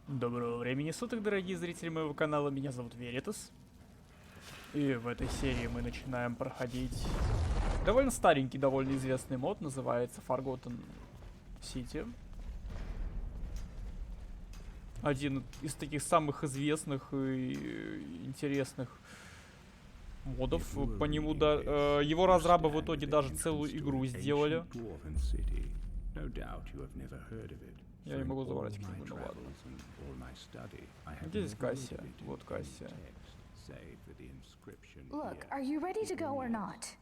Доброго времени суток, дорогие зрители моего канала, меня зовут Веритас. И в этой серии мы начинаем проходить довольно старенький, довольно известный мод, называется Forgotten City. Один из таких самых известных и интересных модов. По нему его разрабы в итоге даже целую игру сделали. Я не могу забрать книгу, ну ладно. Где здесь Кассия? Вот Кассия. Look, are you ready to go or not?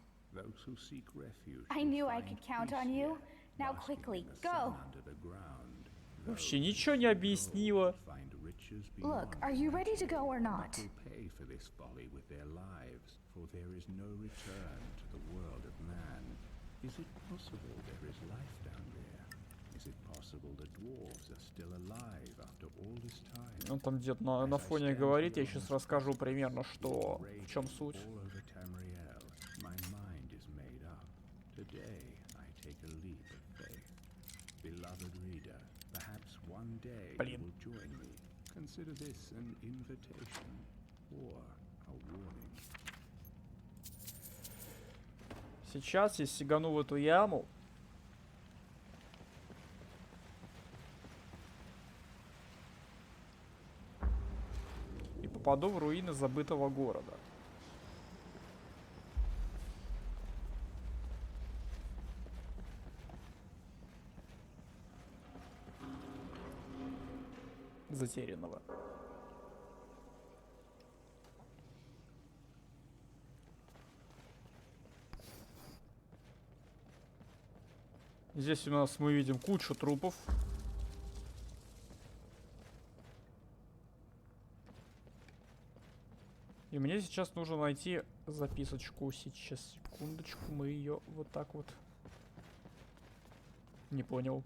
I knew I could count on you. Now quickly, go. Вообще ничего не объяснила. Look, are you ready to go or not? Is it possible there is life down there? Is it possible the dwarves are still alive after all this time? Он там где-то на фоне говорит, я сейчас расскажу примерно, что, в чем суть. My mind is made up. Today I take a leap of faith. Beloved reader, perhaps one day you will join me. Consider this an invitation or a warning. Сейчас я сигану в эту яму. И попаду в руины забытого города. Затерянного. Здесь у нас мы видим кучу трупов. И мне сейчас нужно найти записочку. Сейчас, секундочку, мы ее вот так вот. Не понял.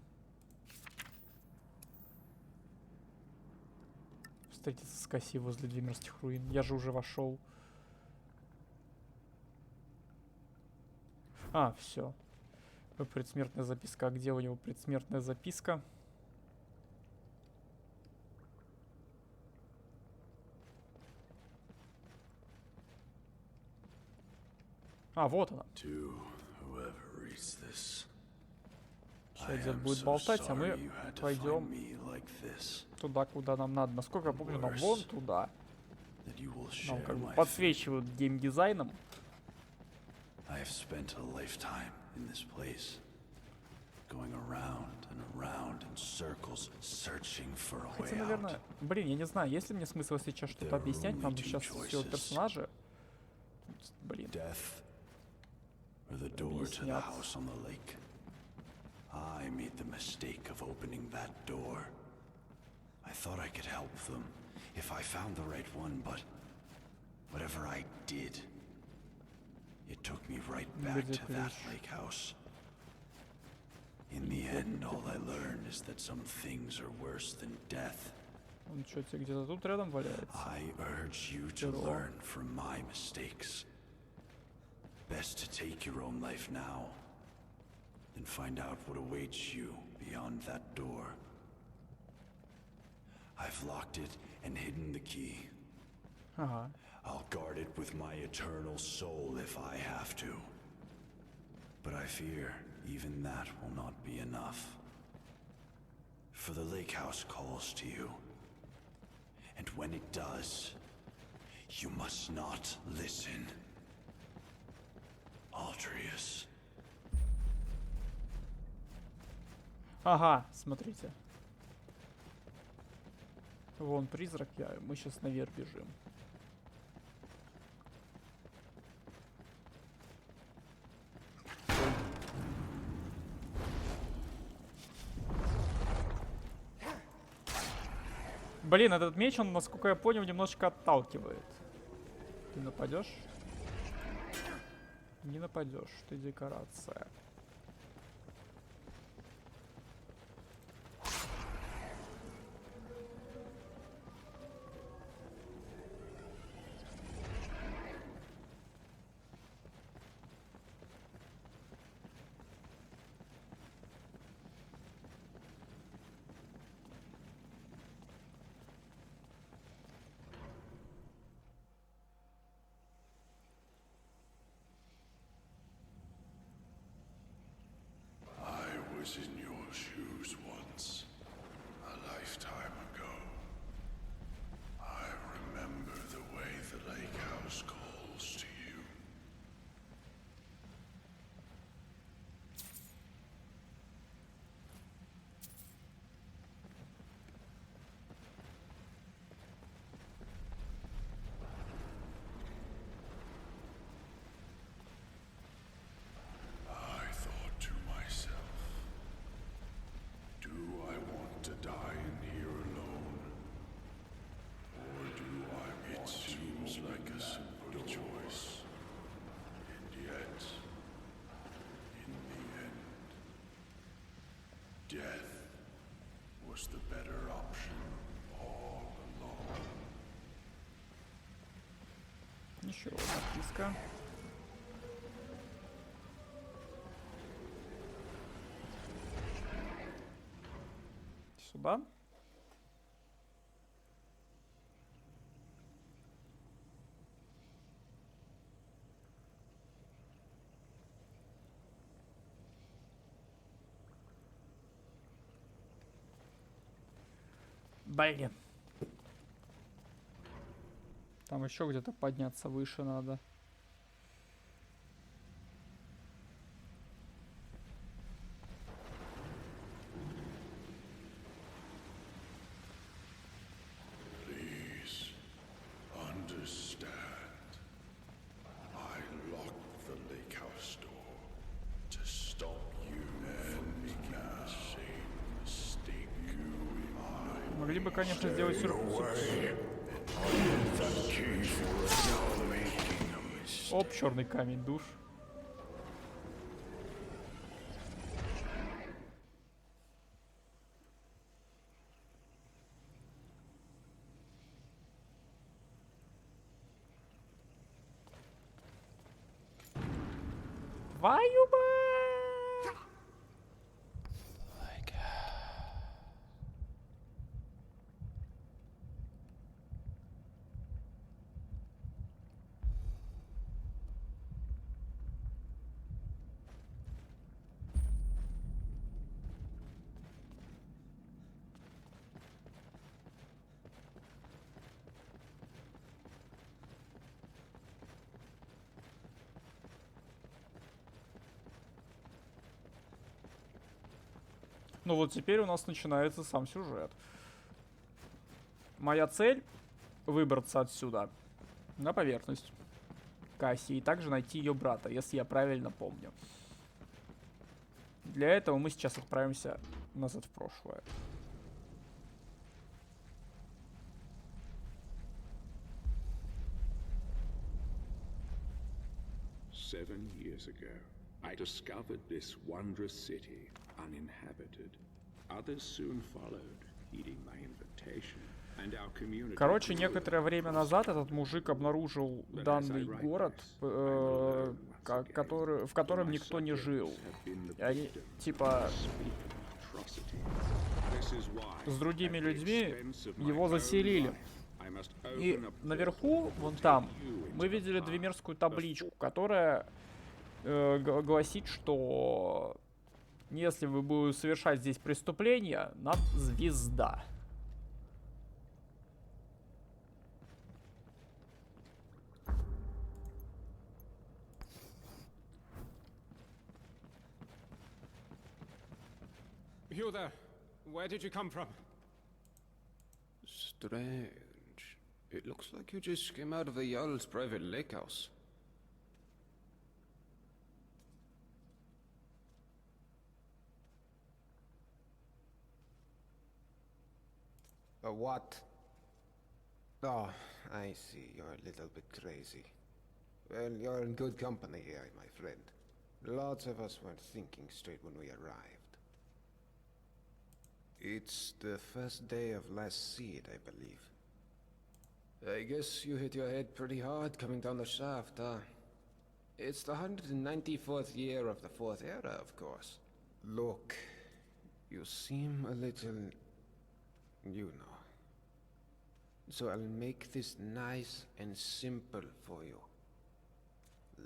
Встретиться с Кассией возле Двимерских руин. Я же уже вошел. А, все. Предсмертная записка. А где у него предсмертная записка? А, вот она. Сейчас дед будет болтать, а мы пойдем туда, куда нам надо. Насколько я помню, нам вон туда. Нам как бы подсвечивают геймдизайном. In this place, going around and around in circles, searching for a way Хотя, наверное, блин, я не знаю, есть ли мне смысл сейчас что-то объяснять, нам бы сейчас все персонажи. Блин. Death or the door to the house on the lake. I made the mistake of opening that door. I thought I could help them if I found the right one, but whatever I did, it took me right back to that lake house. In the end, all I learned is that some things are worse than death. Он что, тебе где-то тут рядом валяется? I urge you to learn from my mistakes. Best to take your own life now, than find out what awaits you beyond that door. I've locked it and hidden the key. Ага. I'll guard it with my eternal soul if I have to. But I fear even that will not be enough. For the lake house calls to you. And when it does, you must not listen. Aldrius. Ага, смотрите. Вон призрак, мы сейчас наверх бежим. Блин, этот меч, он, насколько я понял, немножечко отталкивает. Ты нападешь? Не нападешь, ты декорация. Еще записка. Сюда. Блин. Там еще где-то подняться выше надо. Please understand. I locked the lake house door to stop you from making the same mistake you Могли бы, конечно, сделать Оп, черный камень душ. Твою мать! Ну вот теперь у нас начинается сам сюжет. Моя цель — выбраться отсюда на поверхность Касси и также найти ее брата, если я правильно помню. Для этого мы сейчас отправимся назад в прошлое. Seven years ago, I discovered this wondrous city uninhabited. Others soon followed, heeding my invitation, and our community. Короче, некоторое время назад этот мужик обнаружил данный город, в котором никто не жил. И они, типа, с другими людьми его заселили. И наверху, вон там, мы видели двумерскую табличку, которая гласит, что если вы будете совершать здесь преступление, нам звезда. You there? Where did you come from? Strange. It looks like you just came out of the Jarl's private lake house. A what? Oh, I see. You're a little bit crazy. Well, you're in good company here, my friend. Lots of us weren't thinking straight when we arrived. It's the first day of last seed, I believe. I guess you hit your head pretty hard coming down the shaft, huh? It's the 194th year of the Fourth Era, of course. Look, you seem a little... you know. So I'll make this nice and simple for you.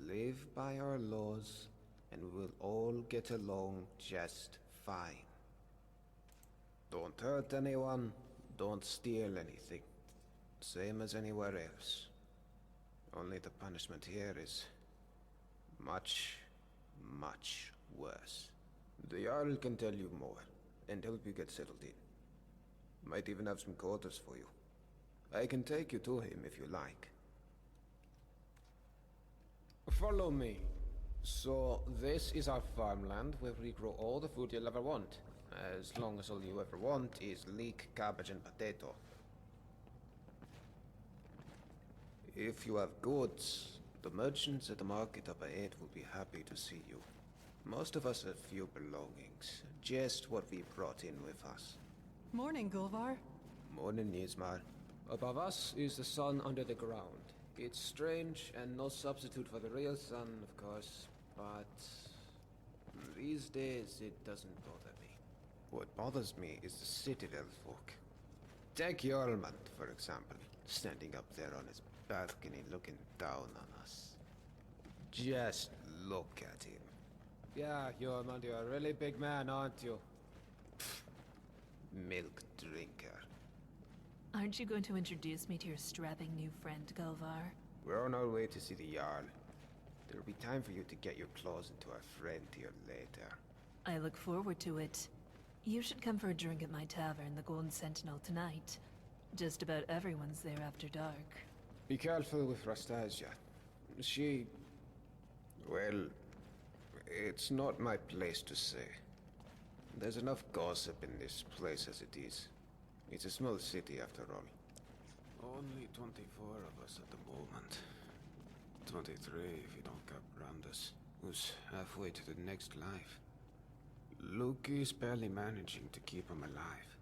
Live by our laws, and we'll all get along just fine. Don't hurt anyone, don't steal anything. Same as anywhere else. Only the punishment here is much, much worse. The Jarl can tell you more, and help you get settled in. Might even have some quarters for you. I can take you to him if you like. Follow me. So, this is our farmland where we grow all the food you'll ever want. As long as all you ever want is leek, cabbage, and potato. If you have goods, the merchants at the market up ahead will be happy to see you. Most of us have few belongings, just what we brought in with us. Morning, Gulvar. Morning, Nismar. Above us is the sun under the ground. It's strange and no substitute for the real sun, of course, but these days it doesn't bother me. What bothers me is the Citadel folk. Take Jormund, for example, standing up there on his balcony looking down on us. Just look at him. Yeah, Jormund, you're a really big man, aren't you? Milk drinker. Aren't you going to introduce me to your strapping new friend, Galvar? We're on our way to see the Jarl. There'll be time for you to get your claws into our friend here later. I look forward to it. You should come for a drink at my tavern, the Golden Sentinel, tonight. Just about everyone's there after dark. Be careful with Rastasia. She... well... it's not my place to say. There's enough gossip in this place as it is. It's a small city after all. Only 24 of us at the moment. 23 if you don't count Brandes, who's halfway to the next life. Luke is barely managing to keep him alive.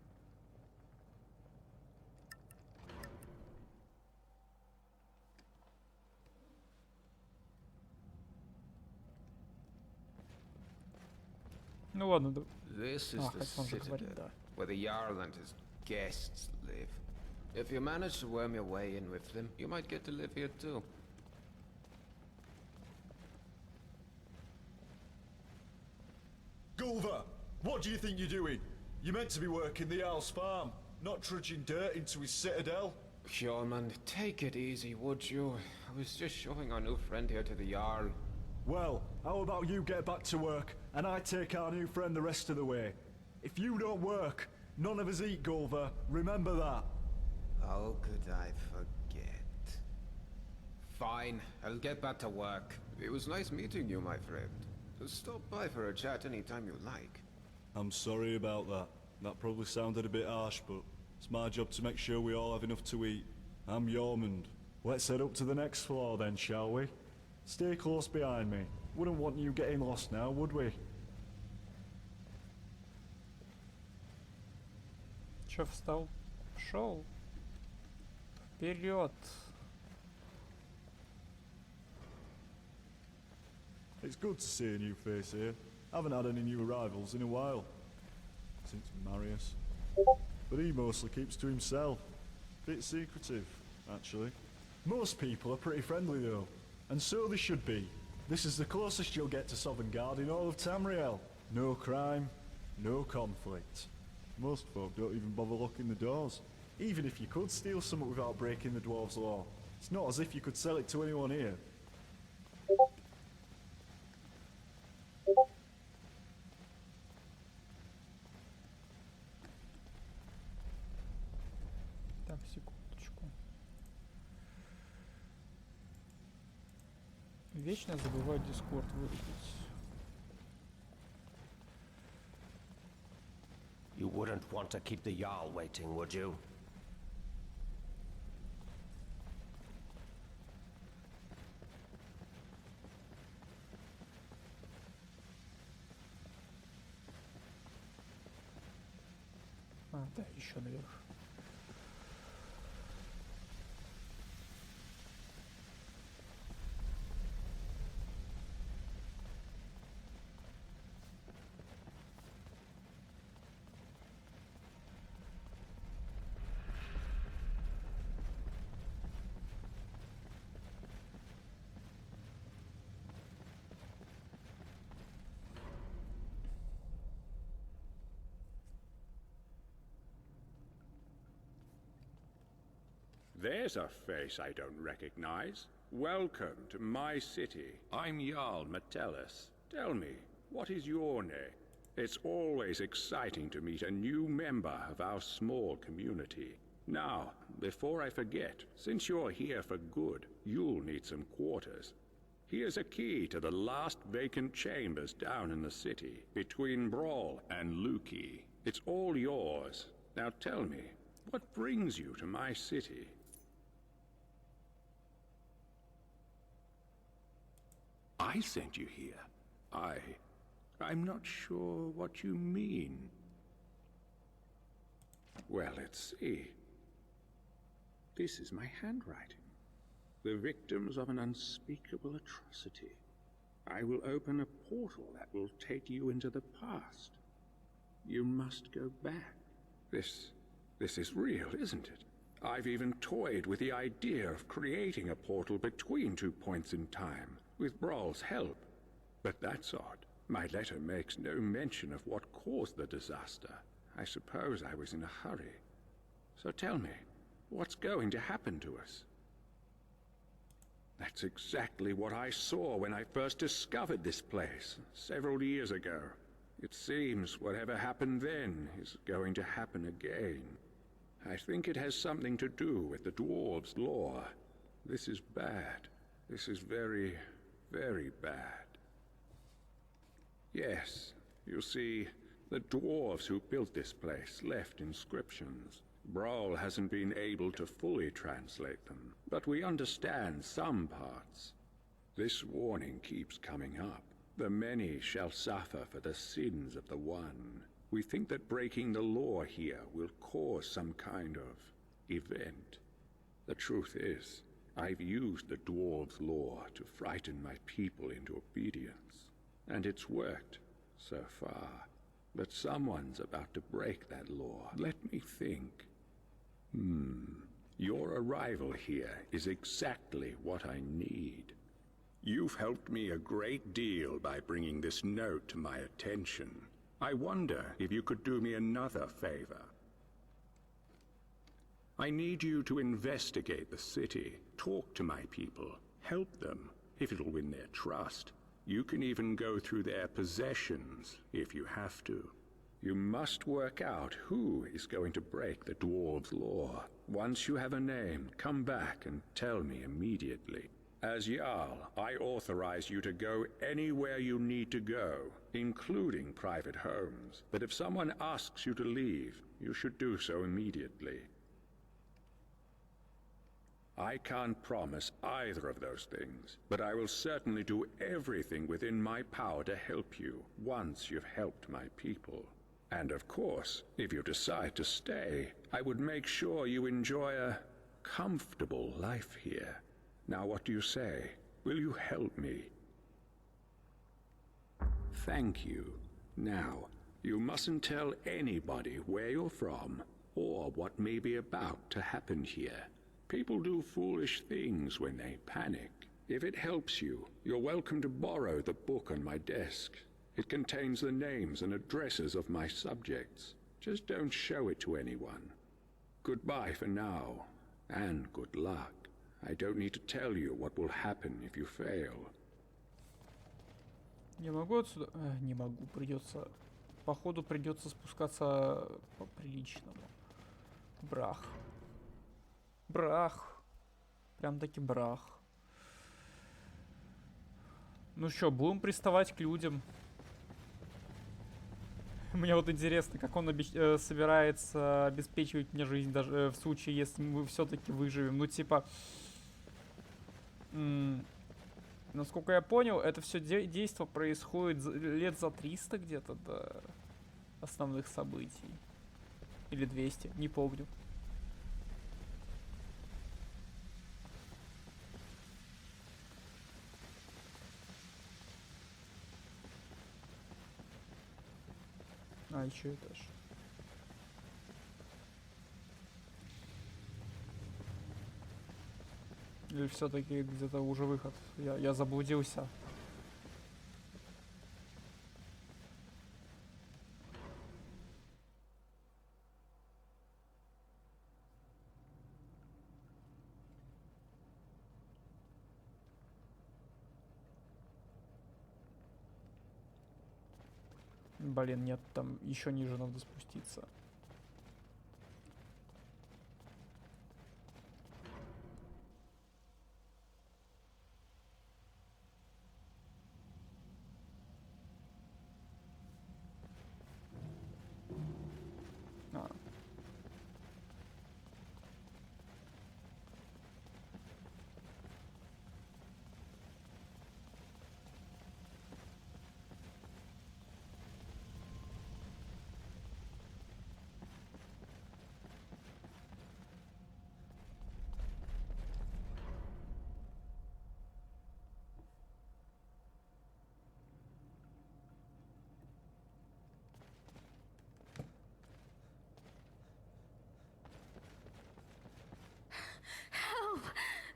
Ну ладно, да. This is the хотел же говорить, citadel, да. where the Jarl and his guests live. If you manage to worm your way in with them, you might get to live here too. Gulver, what do you think you're doing? You're meant to be working the Jarl's farm, not trudging dirt into his citadel. Jormund, take it easy, would you? I was just showing our new friend here to the Jarl. Well, how about you get back to work, and I take our new friend the rest of the way? If you don't work, none of us eat, Gulver. Remember that. How could I forget? Fine, I'll get back to work. It was nice meeting you, my friend. Stop by for a chat anytime you like. I'm sorry about that. That probably sounded a bit harsh, but it's my job to make sure we all have enough to eat. I'm Jormund. Let's head up to the next floor then, shall we? Stay close behind me. Wouldn't want you getting lost now, would we? Чё встал? Пошел. Вперед. It's good to see a new face here. Haven't had any new arrivals in a while. Since Marius. But he mostly keeps to himself. Bit secretive, actually. Most people are pretty friendly though. And so they should be. This is the closest you'll get to Sovngarde in all of Tamriel. No crime, no conflict. Most folk don't even bother locking the doors. Even if you could steal something without breaking the dwarves' law, it's not as if you could sell it to anyone here. Так, секундочку. Вечно забываю Дискорд вырубить. You wouldn't want to keep the Jarl waiting, would you? А, да, еще наверх. There's a face I don't recognize. Welcome to my city. I'm Jarl Metellus. Tell me, what is your name? It's always exciting to meet a new member of our small community. Now, before I forget, since you're here for good, you'll need some quarters. Here's a key to the last vacant chambers down in the city, between Brawl and Luki. It's all yours. Now tell me, what brings you to my city? I sent you here. I'm not sure what you mean. Well, let's see. This is my handwriting. the victims of an unspeakable atrocity. I will open a portal that will take you into the past. You must go back. This is real, isn't it? I've even toyed with the idea of creating a portal between 2 points in time, with Brawl's help. But that's odd. My letter makes no mention of what caused the disaster. I suppose I was in a hurry. So tell me, what's going to happen to us? That's exactly what I saw when I first discovered this place, several years ago. It seems whatever happened then is going to happen again. I think it has something to do with the dwarves' law. This is bad. This is very, very bad. Yes, you see, the dwarves who built this place left inscriptions. Brawl hasn't been able to fully translate them, but we understand some parts. This warning keeps coming up. The many shall suffer for the sins of the one. We think that breaking the law here will cause some kind of event. The truth is, I've used the dwarves' law to frighten my people into obedience. And it's worked, so far. But someone's about to break that law. Let me think. Your arrival here is exactly what I need. You've helped me a great deal by bringing this note to my attention. I wonder if you could do me another favor. I need you to investigate the city, talk to my people, help them, if it'll win their trust. You can even go through their possessions, if you have to. You must work out who is going to break the dwarves' law. Once you have a name, come back and tell me immediately. As Jarl, I authorize you to go anywhere you need to go, including private homes. But if someone asks you to leave, you should do so immediately. I can't promise either of those things, but I will certainly do everything within my power to help you once you've helped my people. And of course, if you decide to stay, I would make sure you enjoy a comfortable life here. Now, what do you say? Will you help me? Thank you. Now, you mustn't tell anybody where you're from or what may be about to happen here. People do foolish things when they panic. If it helps you, you're welcome to borrow the book on my desk. It contains the names and addresses of my subjects. Just don't show it to anyone. Goodbye for now, and good luck. I don't need to tell you what will happen if you fail. Не могу отсюда... не могу, придется... Походу придется спускаться по-приличному. Брах. Брах. Прям-таки брах. Ну что, будем приставать к людям. Мне вот интересно, как он собирается обеспечивать мне жизнь, даже в случае, если мы все-таки выживем. Ну, типа... насколько я понял, это все действо происходит лет за 300 где-то до основных событий. Или 200, не помню. А, еще этаж. Или все-таки где-то уже выход? Я заблудился. Блин, нет, там еще ниже надо спуститься.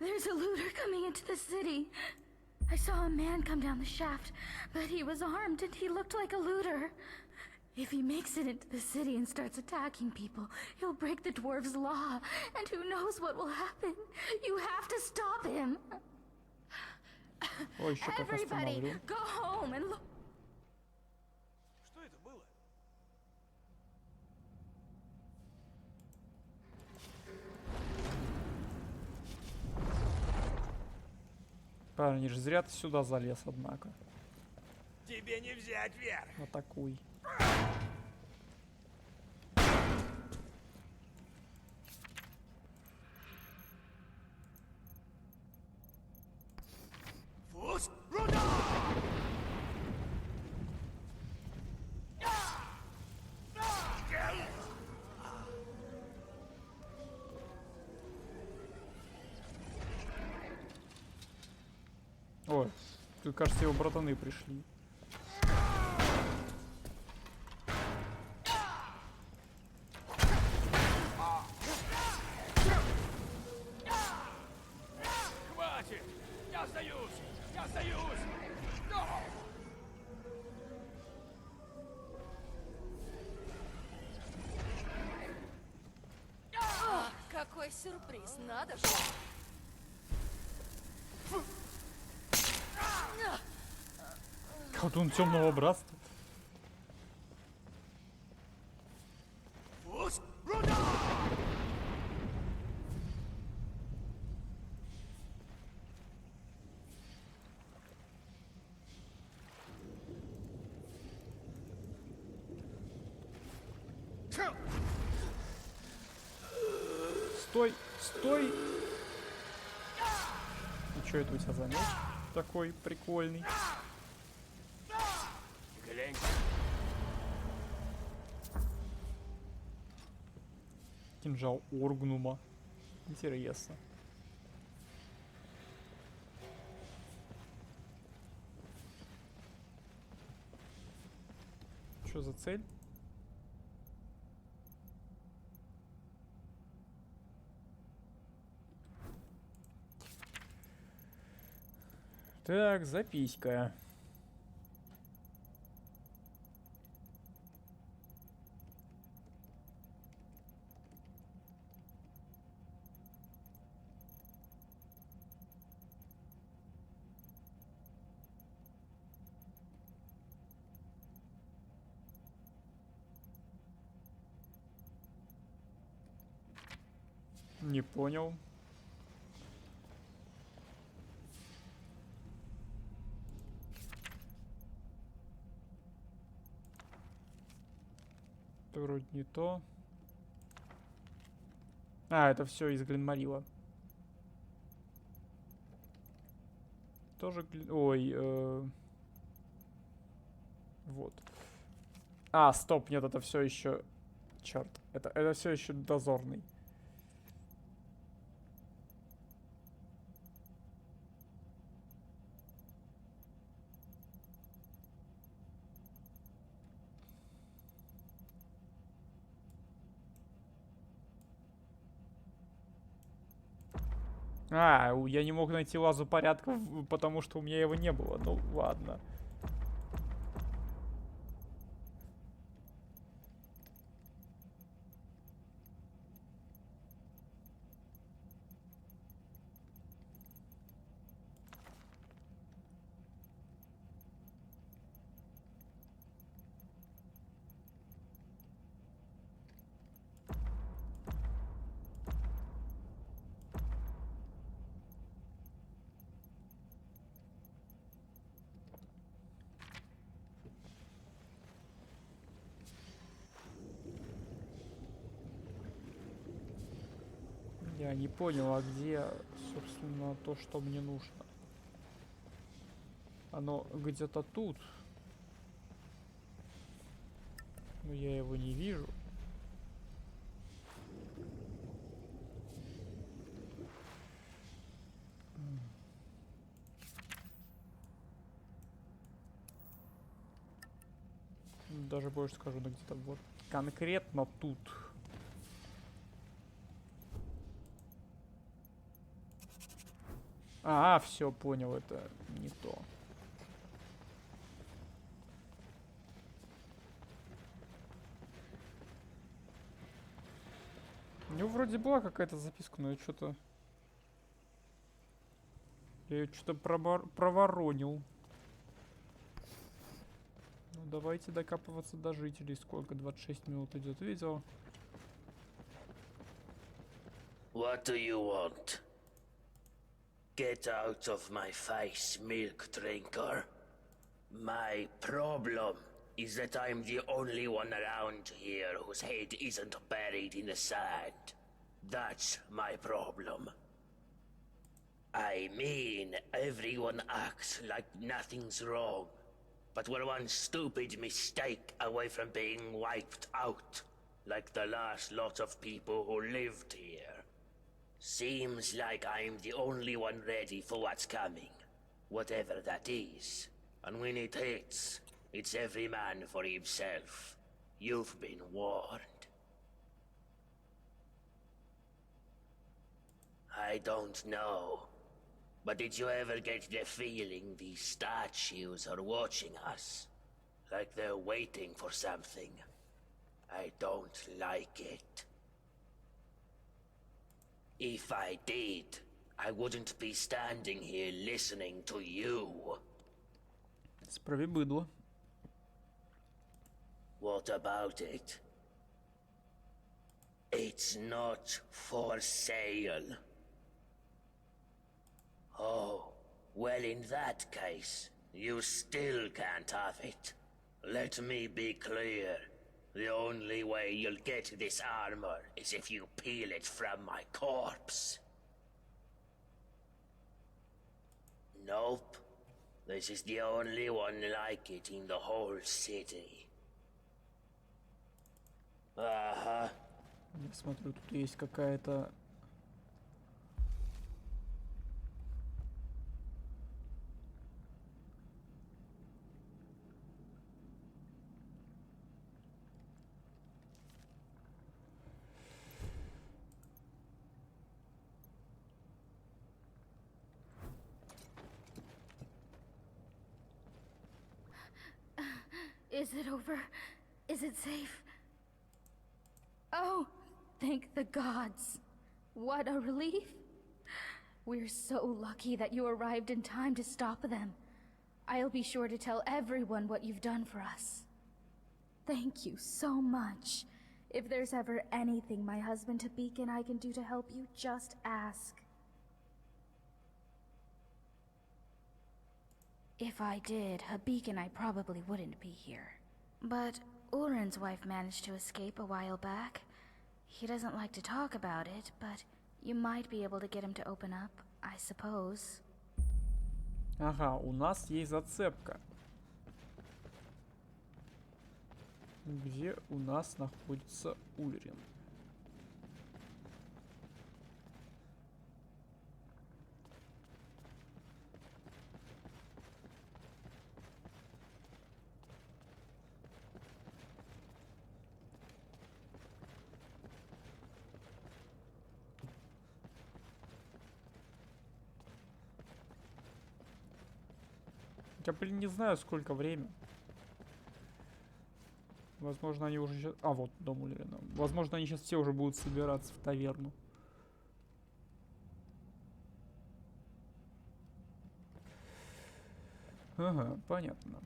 There's a looter coming into the city. I saw a man come down the shaft, but he was armed and he looked like a looter. If he makes it into the city and starts attacking people, he'll break the dwarves' law, and who knows what will happen. You have to stop him. Ой, еще как Everybody, остановлю. go home and look. Что это было? Парни, ж зря ты сюда залез, однако. Тебе не взять верх. Атакуй. Фус, руда! Ой, тут, кажется, его братаны пришли. Хватит! Я сдаюсь! Я сдаюсь! Какой сюрприз, надо же! Колдун темного братства. Фус, руда! Стой, стой! И что это у тебя за меч такой прикольный? Глянь. Кинжал Оргнума. Интересно. Что за цель? Так, записка. Не понял. Это вроде не то. А, это все из Гленморила. Тоже Ой, вот. А, стоп, нет, это все еще... Черт, это все еще дозорный. А, я не мог найти лазу порядка, потому что у меня его не было. Ну, ладно. Я не понял, а где, собственно, то, что мне нужно? Оно где-то тут. Но я его не вижу. Даже больше скажу, да где-то вот конкретно тут. А, все, понял, это не то. У него вроде была какая-то записка, но я что-то... Я ее что-то проворонил. Ну, давайте докапываться до жителей. Сколько? 26 минут идет видео. What do you want? Get out of my face, milk drinker. My problem is that I'm the only one around here whose head isn't buried in the sand. That's my problem. I mean, everyone acts like nothing's wrong, but we're one stupid mistake away from being wiped out, like the last lot of people who lived here. Seems like I'm the only one ready for what's coming, whatever that is. And when it hits, it's every man for himself. You've been warned. I don't know, but did you ever get the feeling these statues are watching us? Like they're waiting for something? I don't like it. If I did, I wouldn't be standing here listening to you. Справи быдло. What about it? It's not for sale. Oh, well in that case, you still can't have it. Let me be clear. The only way you'll get this armor is if you peel it from my corpse. Nope. This is the only one like it in the whole city. Ага. Я смотрю, тут есть какая-то... Is it over? Is it safe? Oh, thank the gods. What a relief. We're so lucky that you arrived in time to stop them. I'll be sure to tell everyone what you've done for us. Thank you so much. If there's ever anything my husband Tabik and I can do to help you, just ask. If I did, Habik and I probably wouldn't be here. But Ulrin's wife managed to escape a while back. He doesn't like to talk about it, but you might be able to get him to open up, I suppose. Ага, у нас есть зацепка. Где у нас находится Ульрин? Я, блин, не знаю, сколько время. Возможно, они уже сейчас... А, вот, дом Ульрина. Возможно, они сейчас все уже будут собираться в таверну. Ага, понятно.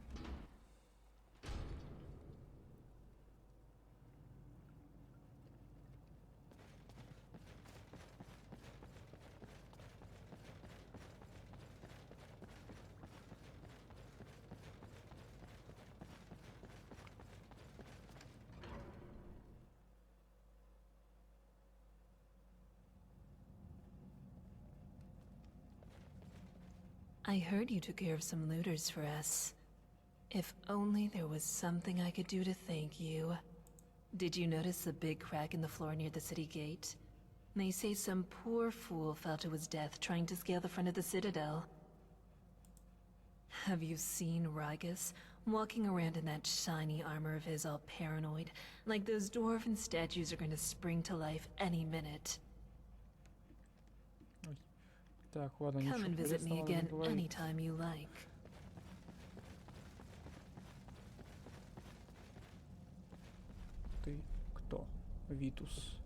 I heard you took care of some looters for us. If only there was something I could do to thank you. Did you notice the big crack in the floor near the city gate? They say some poor fool fell to his death trying to scale the front of the citadel. Have you seen Ragus walking around in that shiny armor of his all paranoid, like those dwarven statues are going to spring to life any minute? Так, ладно, Come ничего and visit me интересного again не говорит. anytime you like. Ты кто? Витус.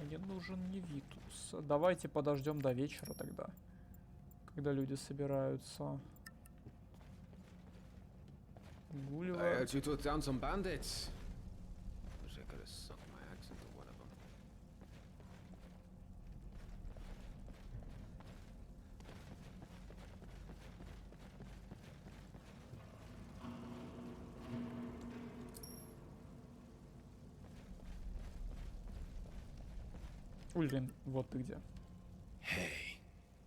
Мне нужен не Витус. Давайте подождем до вечера тогда, когда люди собираются. I Гулливер. heard you took down some bandits. Wish I could have sucked my axe into one of them. Ульрин, вот ты где. Hey,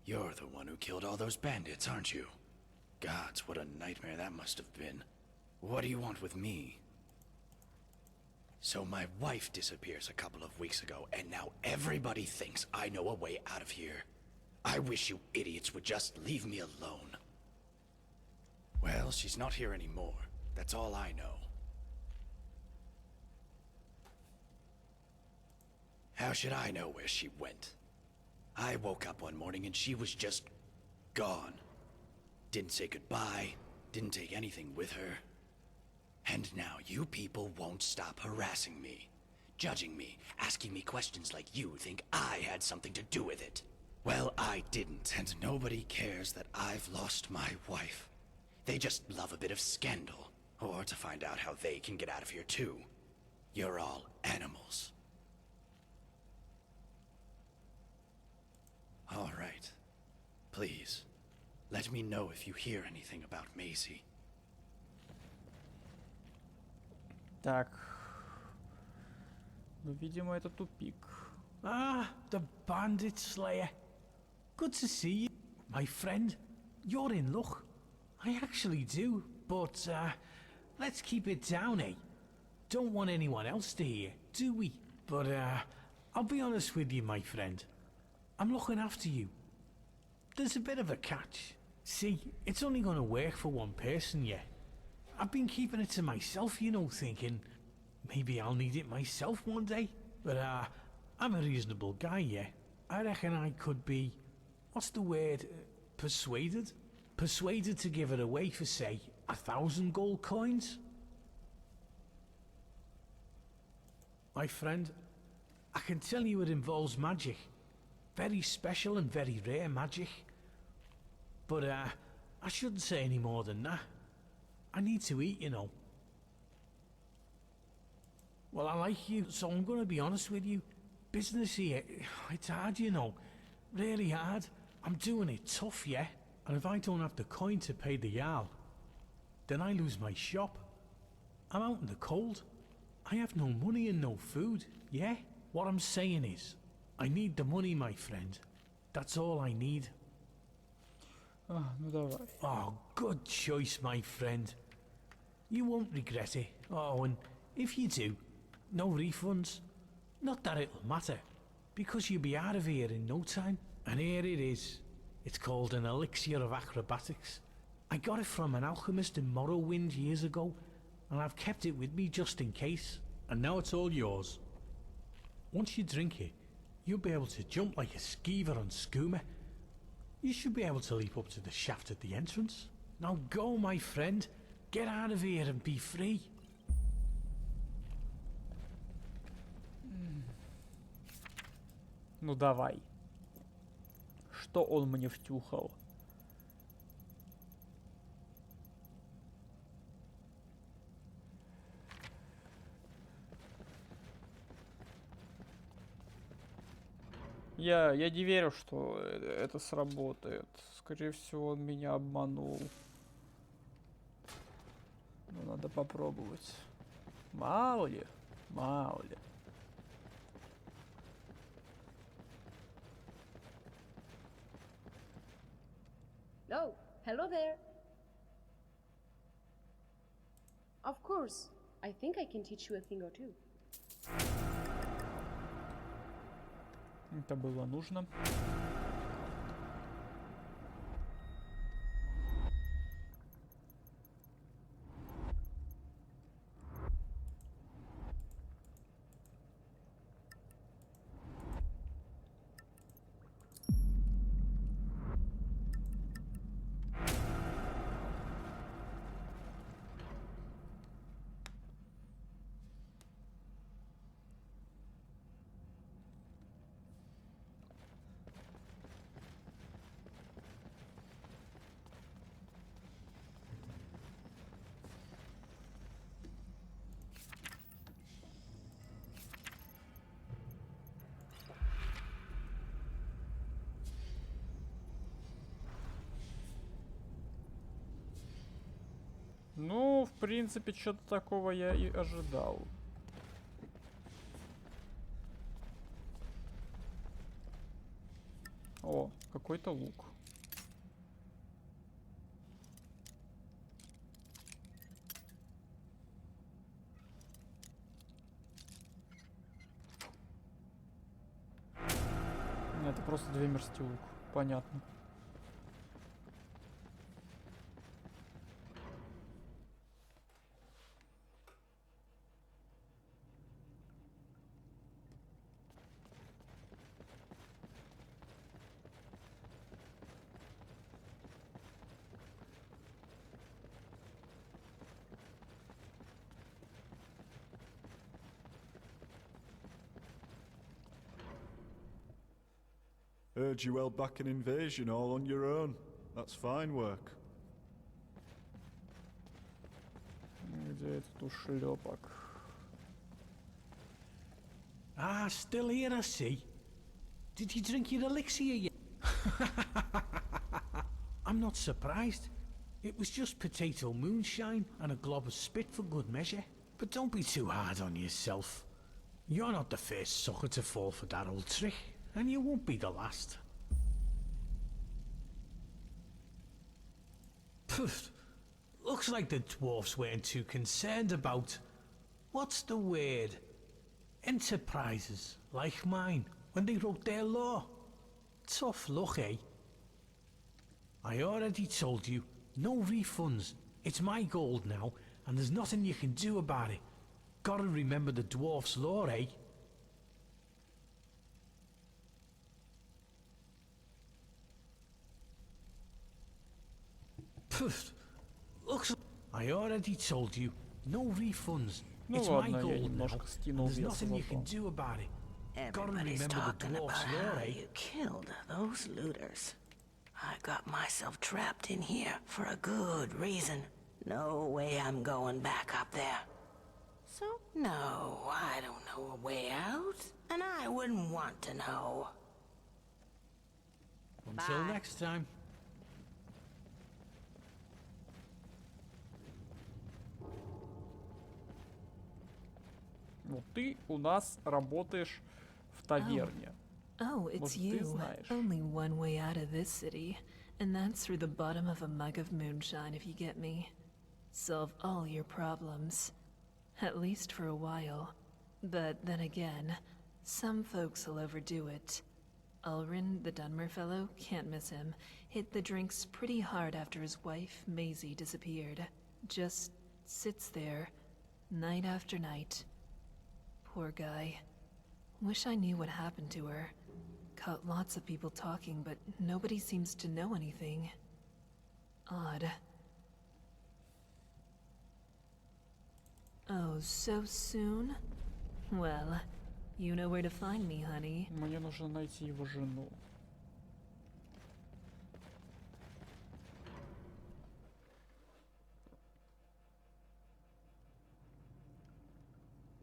you're the one who killed all those bandits, aren't you? Gods, what a nightmare that must have been. What do you want with me? So my wife disappears a couple of weeks ago, and now everybody thinks I know a way out of here. I wish you idiots would just leave me alone. Well, she's not here anymore. That's all I know. How should I know where she went? I woke up one morning and she was just gone. Didn't say goodbye, didn't take anything with her. And now you people won't stop harassing me, judging me, asking me questions like you think I had something to do with it. Well, I didn't, and nobody cares that I've lost my wife. They just love a bit of scandal, or to find out how they can get out of here too. You're all animals. All right. Please, let me know if you hear anything about Maisie. Так. Ну, видимо, это тупик. Ah, the bandit slayer. Good to see you, my friend. You're in luck. I actually do, but let's keep it down, eh? Don't want anyone else to hear, do we? But I'll be honest with you, my friend. I'm looking after you. There's a bit of a catch. See, it's only gonna work for one person yet. I've been keeping it to myself, you know, thinking maybe I'll need it myself one day. But I'm a reasonable guy, yeah. I reckon I could be, what's the word, persuaded? Persuaded to give it away for, say, 1,000 gold coins? My friend, I can tell you it involves magic. Very special and very rare magic. But I shouldn't say any more than that. I need to eat, you know. Well, I like you, so I'm gonna be honest with you. Business here, it's hard, you know. Really hard. I'm doing it tough, yeah? And if I don't have the coin to pay the Jarl, then I lose my shop. I'm out in the cold. I have no money and no food, yeah? What I'm saying is, I need the money, my friend. That's all I need. Ну давай. Oh, good choice, my friend. You won't regret it. Oh, and if you do, no refunds. Not that it'll matter, because you'll be out of here in no time. And here it is. It's called an elixir of acrobatics. I got it from an alchemist in Morrowind years ago, and I've kept it with me just in case. And now it's all yours. Once you drink it, you'll be able to jump like a skeever on skooma. You should be able to leap up to the shaft at the entrance. Now go, my friend. Get out of here and be free. Ну давай. Что он мне втюхал? Я не верю, что это сработает. Скорее всего, он меня обманул. Но надо попробовать. Мало ли, мало ли. Oh, hello there. Of course, I think I can teach you a thing or two. Это было нужно. Ну, в принципе, что-то такого я и ожидал. О, какой-то лук. Это просто двемерский лук. Понятно. Heard you held back an invasion all on your own. That's fine work. Где этот ушлепок? Ah, still here, I see. Did you drink your elixir yet? I'm not surprised. It was just potato moonshine and a glob of spit for good measure. But don't be too hard on yourself. You're not the first sucker to fall for that old trick, and you won't be the last. Pfft. Looks like the dwarfs weren't too concerned about... what's the word? Enterprises, like mine, when they wrote their law. Tough luck, eh? I already told you, no refunds. It's my gold now, and there's nothing you can do about it. Gotta remember the dwarfs' law, eh? Pfft. Looks... I already told you, no refunds. Ну It's ладно, my я gold now, немножко скинул and there's веса nothing you can зато. do about it. Gotta Everybody's remember the talking about dwarfs' law, how eh? you killed those looters. I got myself trapped in here for a good reason. No way I'm going back up there. So, no, I don't know a way out, and I wouldn't want to know. Until Bye. next time. Ну, ты у нас работаешь в таверне. Oh, it's Может, ты you. знаешь. Only one way out of this city, and that's through the bottom of a mug of moonshine, if you get me. Solve all your problems. At least for a while. But then again, some folks will overdo it. Ulrin, the Dunmer fellow, can't miss him. Hit the drinks pretty hard after his wife, Maisie, disappeared. Just sits there, night after night. Poor guy. Wish I knew what happened to her. Caught lots of people talking, but nobody seems to know anything. Odd. Oh, so soon? Well, you know where to find me, honey. Мне нужно найти его жену.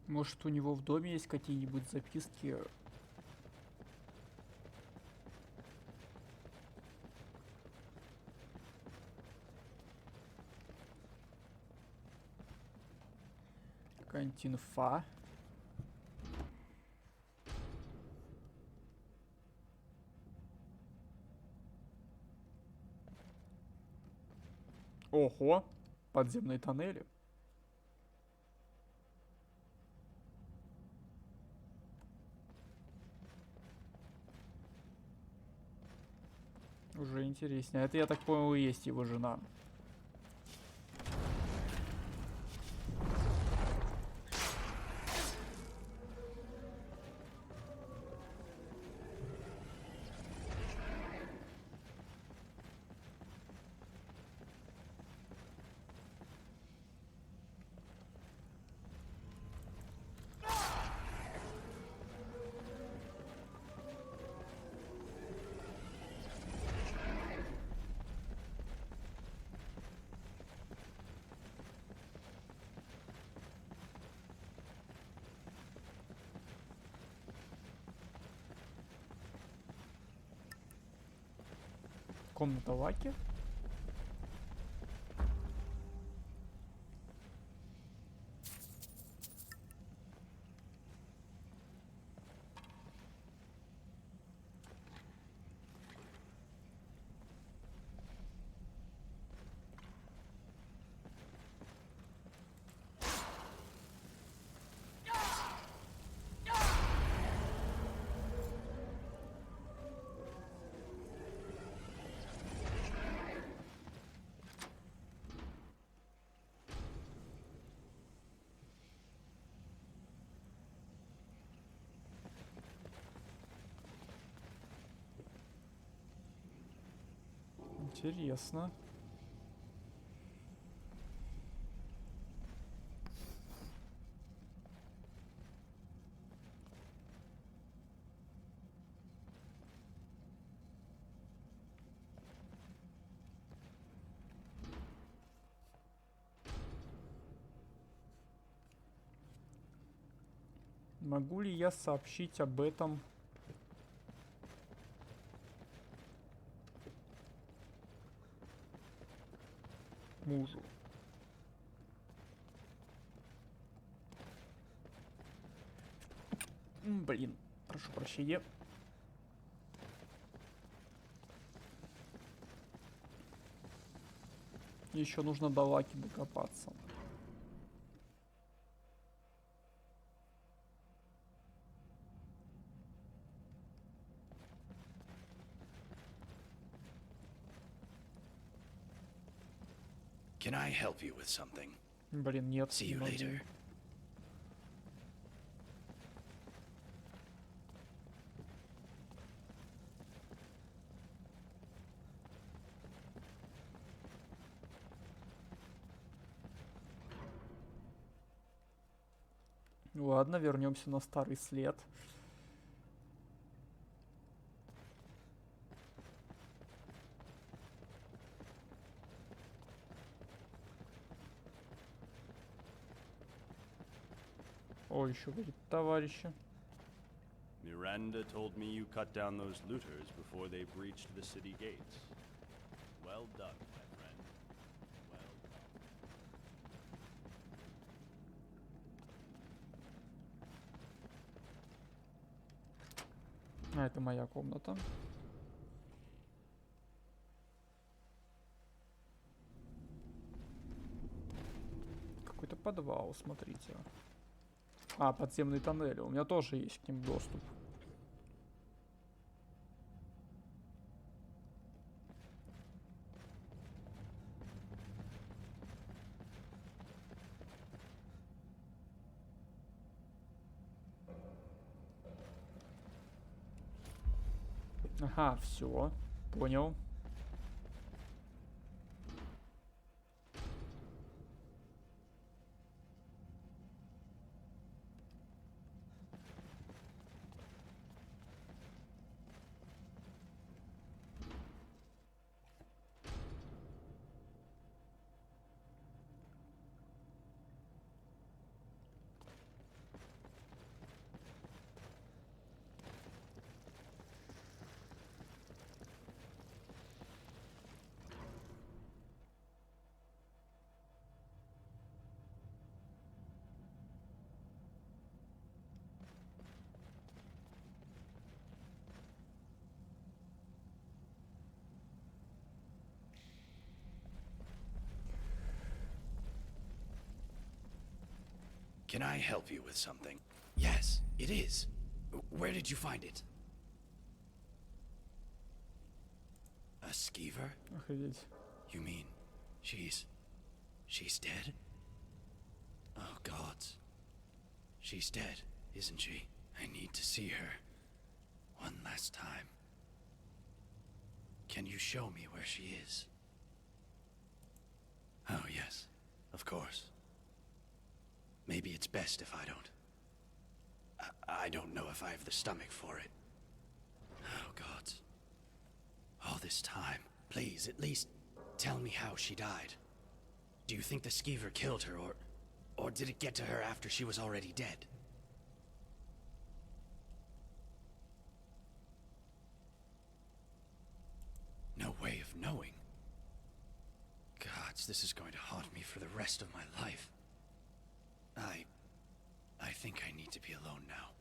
Может, у него в доме есть какие-нибудь записки? Какая-нибудь инфа? Ого! Подземные тоннели. Уже интереснее. Это, я так понял, и есть его жена. Комната Лаки. Интересно. Могу ли я сообщить об этом мужу? Блин, прошу прощения. Еще нужно до Лаки докопаться. Can I help you with something? Блин, нет. See you later. Ладно, вернемся на старый след. О, еще какие-то товарищи. Miranda told me you cut down those looters before they breached the city gates. Well done, my friend. Well done. А, это моя комната. Какой-то подвал, смотрите. А, подземный тоннель. У меня тоже есть к ним доступ. Ага, все, понял. Can I help you with something? Yes, it is. Where did you find it? A skeever? Охренеть. You mean she's dead? Oh gods. She's dead, isn't she? I need to see her one last time. Can you show me where she is? Oh yes, of course. Maybe it's best if I don't. I don't know if I have the stomach for it. Oh, God. All this time. Please, at least tell me how she died. Do you think the skeever killed her, or did it get to her after she was already dead? No way of knowing. Gods, this is going to haunt me for the rest of my life. I think I need to be alone now.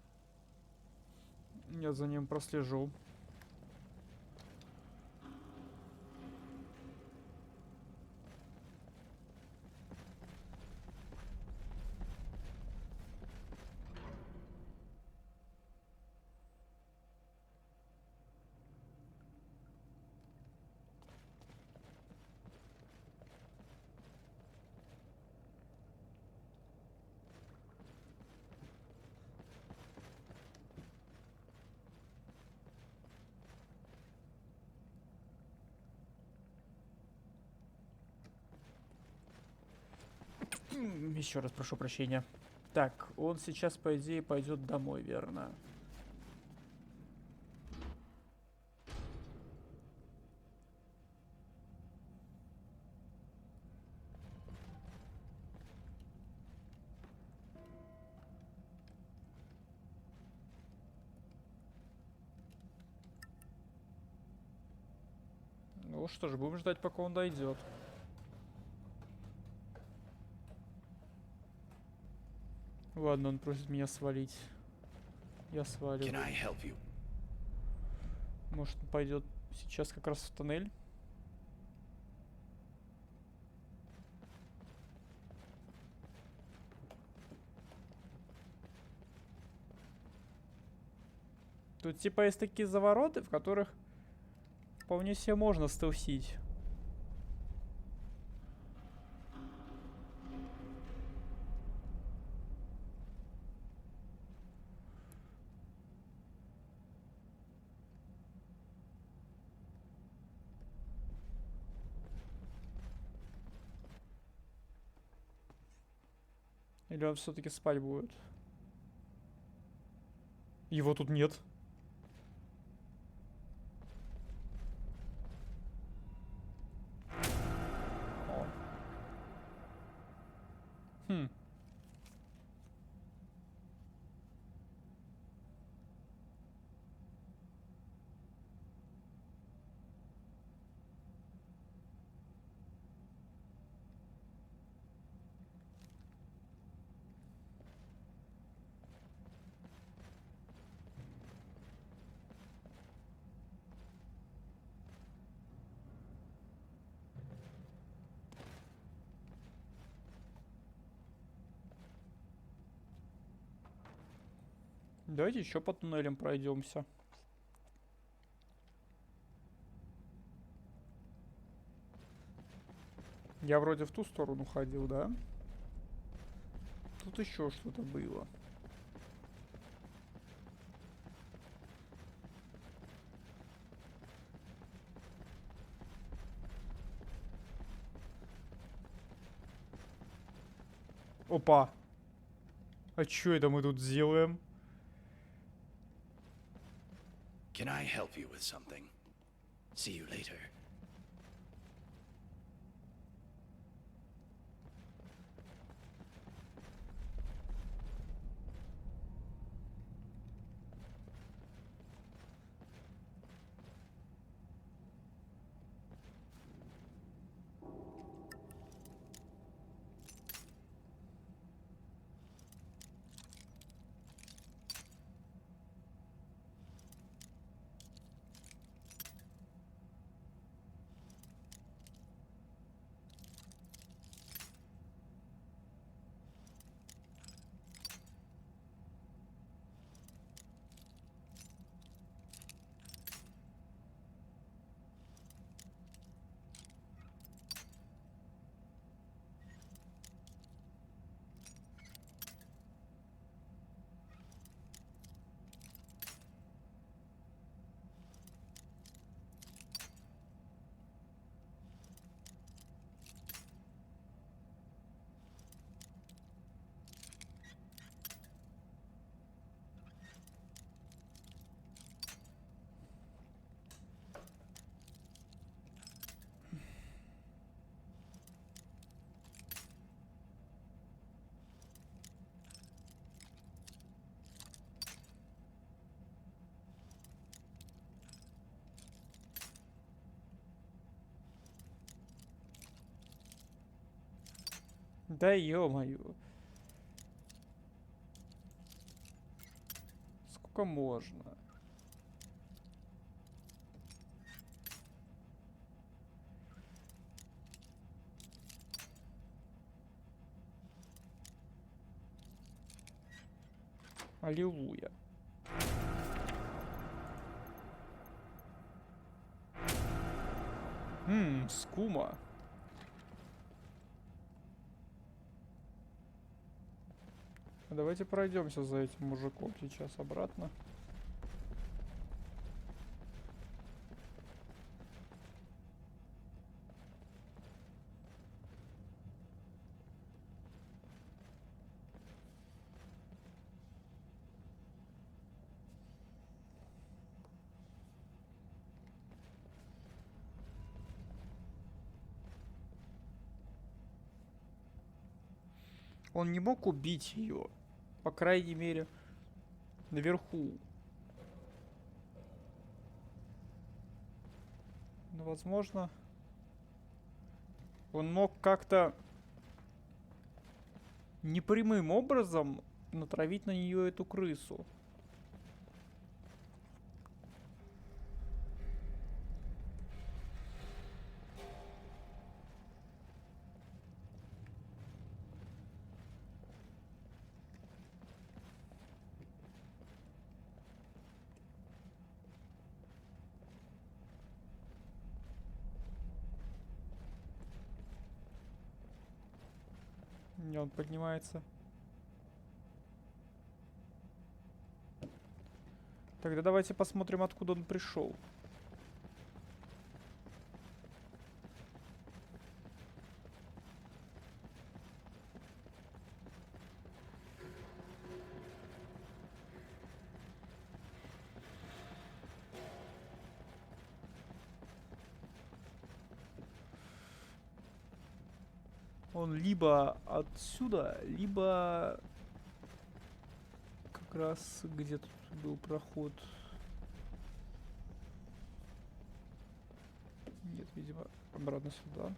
Я за ним прослежу. Еще раз прошу прощения. Так, он сейчас, по идее, пойдет домой, верно? Ну что ж, будем ждать, пока он дойдет. Ладно, он просит меня свалить. Я сваливаю. Может, он пойдет сейчас как раз в тоннель? Тут типа есть такие завороты, в которых вполне себе можно стелсить. Или он все-таки спать будет? Его тут нет. О. Хм. Давайте еще по туннелям пройдемся. Я вроде в ту сторону ходил, да? Тут еще что-то было. Опа! А чё это мы тут делаем? Can I help you with something? See you later. Да ё-моё. Сколько можно? Аллилуйя. Скума. Давайте пройдемся за этим мужиком сейчас обратно. Он не мог убить ее. По крайней мере, наверху. Но, возможно, он мог как-то непрямым образом натравить на нее эту крысу. И он поднимается. Тогда давайте посмотрим, откуда он пришел. Он либо отсюда, либо как раз где тут был проход. Нет, видимо, обратно сюда.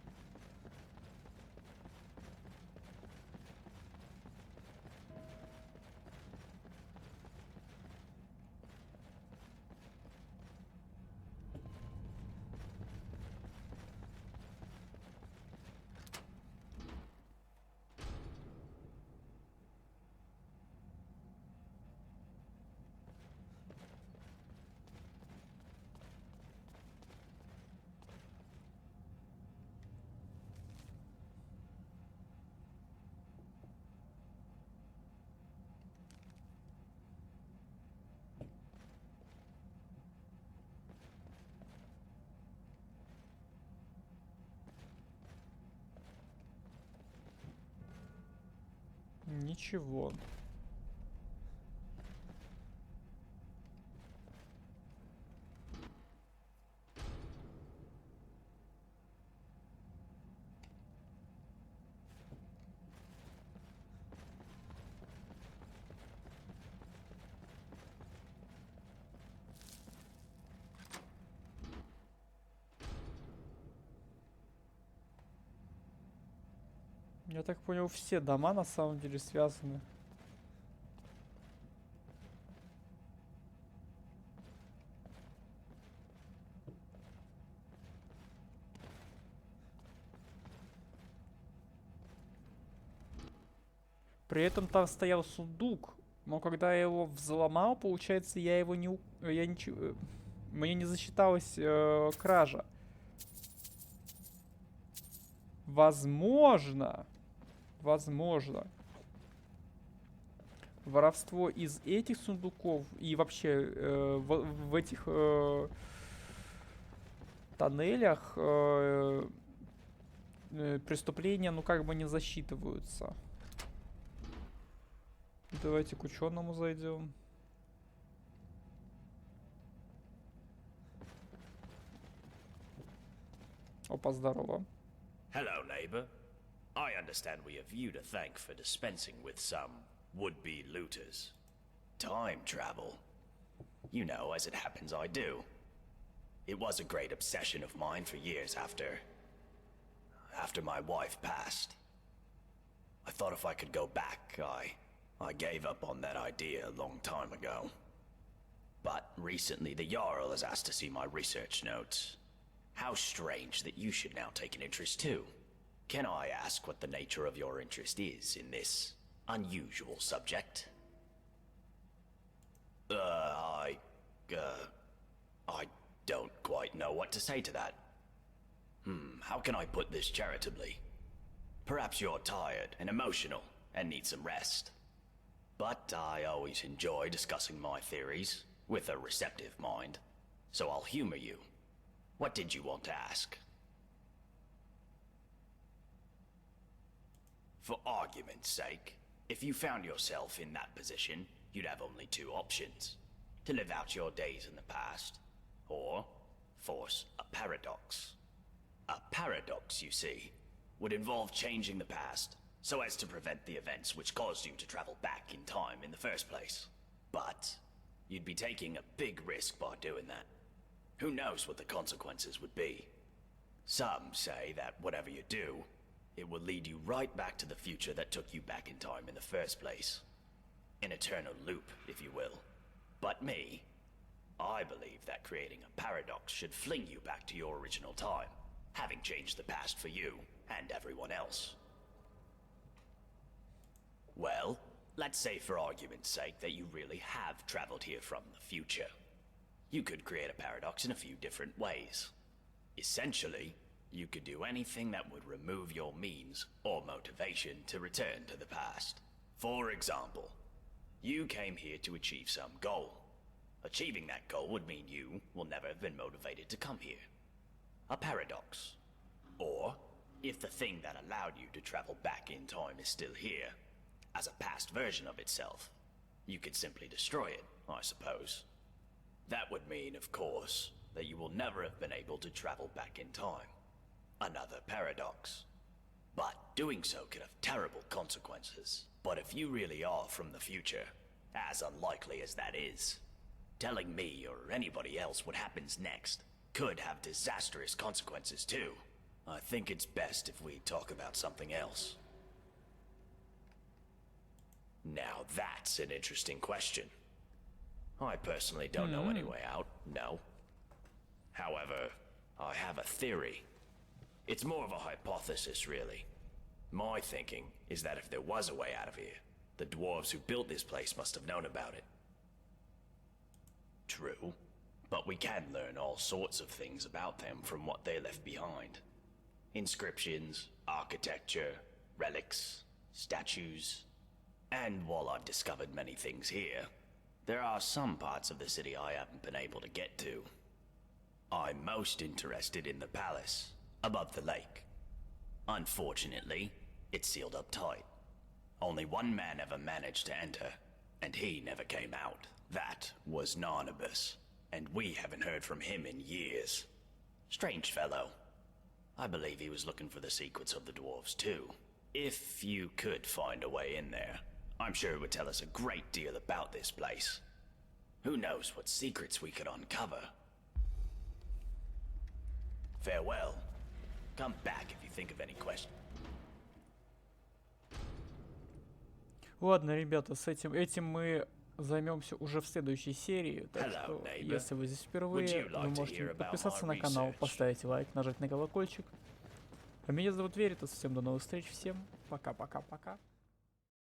Ничего. Я так понял, все дома на самом деле связаны. При этом там стоял сундук, но когда я его взломал, получается, я его не... Я ничего... Мне не засчиталась кража. Возможно, воровство из этих сундуков и вообще в этих тоннелях преступления, ну, как бы не засчитываются. Давайте к ученому зайдем. Опа, здорово. Hello, neighbor. I understand we have you to thank for dispensing with some would-be looters. Time travel. You know, as it happens, I do. It was a great obsession of mine for years after my wife passed. I thought if I could go back, I gave up on that idea a long time ago. But recently the Jarl has asked to see my research notes. How strange that you should now take an interest too. Can I ask what the nature of your interest is in this unusual subject? I don't quite know what to say to that. How can I put this charitably? Perhaps you're tired and emotional and need some rest. But I always enjoy discussing my theories with a receptive mind. So I'll humor you. What did you want to ask? For argument's sake, if you found yourself in that position, you'd have only two options. To live out your days in the past, or force a paradox. A paradox, you see, would involve changing the past so as to prevent the events which caused you to travel back in time in the first place. But you'd be taking a big risk by doing that. Who knows what the consequences would be? Some say that whatever you do, it will lead you right back to the future that took you back in time in the first place. An eternal loop, if you will. But me, I believe that creating a paradox should fling you back to your original time, having changed the past for you and everyone else. Well, let's say for argument's sake that you really have traveled here from the future. You could create a paradox in a few different ways. Essentially, you could do anything that would remove your means or motivation to return to the past. For example, you came here to achieve some goal. Achieving that goal would mean you will never have been motivated to come here. A paradox. Or, if the thing that allowed you to travel back in time is still here, as a past version of itself, you could simply destroy it, I suppose. That would mean, of course, that you will never have been able to travel back in time. Another paradox. But doing so could have terrible consequences. But if you really are from the future, as unlikely as that is, telling me or anybody else what happens next could have disastrous consequences too. I think it's best if we talk about something else. Now that's an interesting question. I personally don't know any way out, no. However, I have a theory. It's more of a hypothesis, really. My thinking is that if there was a way out of here, the dwarves who built this place must have known about it. True, but we can learn all sorts of things about them from what they left behind. Inscriptions, architecture, relics, statues. And while I've discovered many things here, there are some parts of the city I haven't been able to get to. I'm most interested in the palace, above the lake. Unfortunately, it's sealed up tight. Only one man ever managed to enter, and he never came out. That was Narnabas, and we haven't heard from him in years. Strange fellow. I believe he was looking for the secrets of the dwarves too. If you could find a way in there, I'm sure it would tell us a great deal about this place. Who knows what secrets we could uncover. Farewell. Come back if you think of any questions. Ладно, ребята, с этим мы займемся уже в следующей серии. Так что, если вы здесь впервые, вы можете подписаться на канал, поставить лайк, нажать на колокольчик. А меня зовут Веритас. Всем до новых встреч. Всем пока-пока-пока.